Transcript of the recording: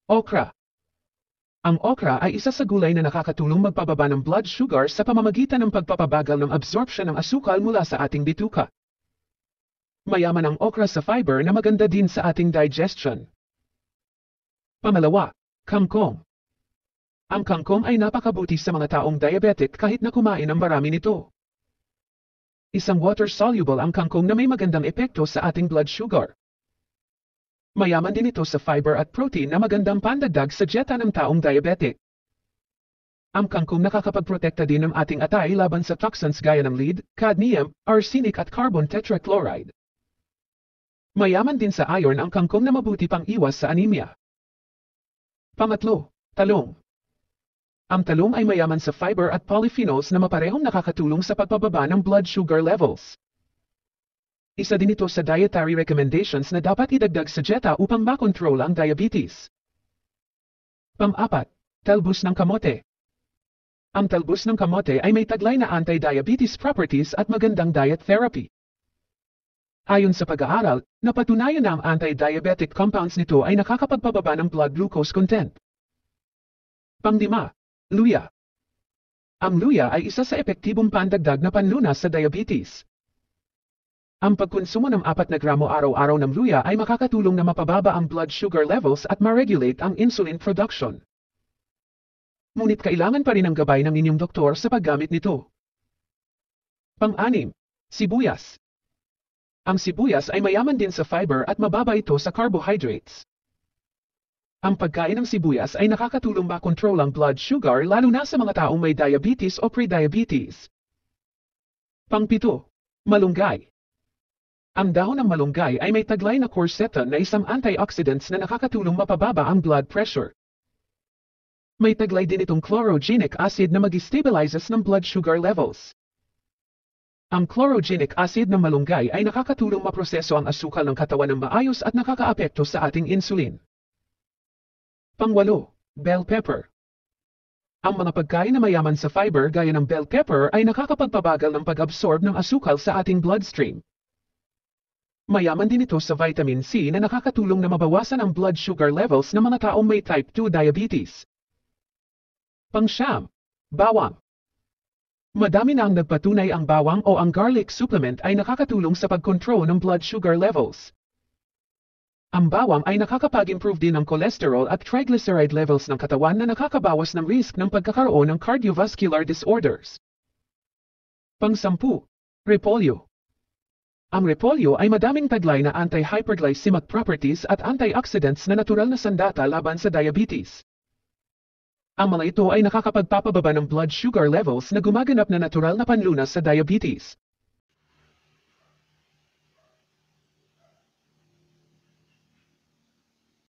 Okra. Ang okra ay isa sa gulay na nakakatulong magpababa ng blood sugar sa pamamagitan ng pagpapabagal ng absorption ng asukal mula sa ating bituka. Mayaman ang okra sa fiber na maganda din sa ating digestion. Pangalawa, kangkong. Ang kangkong ay napakabuti sa mga taong diabetic kahit na kumain ng marami nito. Isang water-soluble ang kangkong na may magandang epekto sa ating blood sugar. Mayaman din ito sa fiber at protein na magandang pandagdag sa dieta ng taong diabetic. Ang kangkong nakakapagprotekta din ng ating atay laban sa toxins gaya ng lead, cadmium, arsenic at carbon tetrachloride. Mayaman din sa iron ang kangkong na mabuti pang iwas sa anemia. Pangatlo, talong. Ang talong ay mayaman sa fiber at polyphenols na maparehong nakakatulong sa pagpababa ng blood sugar levels. Isa din ito sa dietary recommendations na dapat idagdag sa dieta upang makontrol ang diabetes. Pang-apat, talbos ng kamote. Ang talbos ng kamote ay may taglay na anti-diabetes properties at magandang diet therapy. Ayon sa pag-aaral, napatunayan na ang anti-diabetic compounds nito ay nakakapagpababa ng blood glucose content. Pang-lima, luya. Ang luya ay isa sa epektibong pandagdag na panlunas sa diabetes. Ang pagkonsumo ng 4 na gramo araw-araw ng luya ay makakatulong na mapababa ang blood sugar levels at ma-regulate ang insulin production. Ngunit kailangan pa rin ang gabay ng inyong doktor sa paggamit nito. Pang-anim, sibuyas. Ang sibuyas ay mayaman din sa fiber at mababa ito sa carbohydrates. Ang pagkain ng sibuyas ay nakakatulong makontrol ang blood sugar lalo na sa mga taong may diabetes o pre-diabetes. Pang-pito, malunggay. Ang dahon ng malunggay ay may taglay na quercetin na isang antioxidants na nakakatulong mapababa ang blood pressure. May taglay din itong chlorogenic acid na mag-stabilizes ng blood sugar levels. Ang chlorogenic acid ng malunggay ay nakakatulong maproseso ang asukal ng katawan ng maayos at nakakaapekto sa ating insulin. Pang-walo, bell pepper. Ang mga pagkain na mayaman sa fiber gaya ng bell pepper ay nakakapagpabagal ng pag-absorb ng asukal sa ating bloodstream. Mayaman din ito sa vitamin C na nakakatulong na mabawasan ang blood sugar levels ng mga taong may type 2 diabetes. Pang-siyam, bawang. Madami na ang nagpatunay ang bawang o ang garlic supplement ay nakakatulong sa pagkontrol ng blood sugar levels. Ang bawang ay nakakapag-improve din ng cholesterol at triglyceride levels ng katawan na nakakabawas ng risk ng pagkakaroon ng cardiovascular disorders. Pang-sampu, repolyo. Ang repolyo ay madaming taglay na anti-hyperglycemic properties at antioxidants na natural na sandata laban sa diabetes. Ang mga ito ay nakakapagpapababa ng blood sugar levels na gumaganap na natural na panlunas sa diabetes.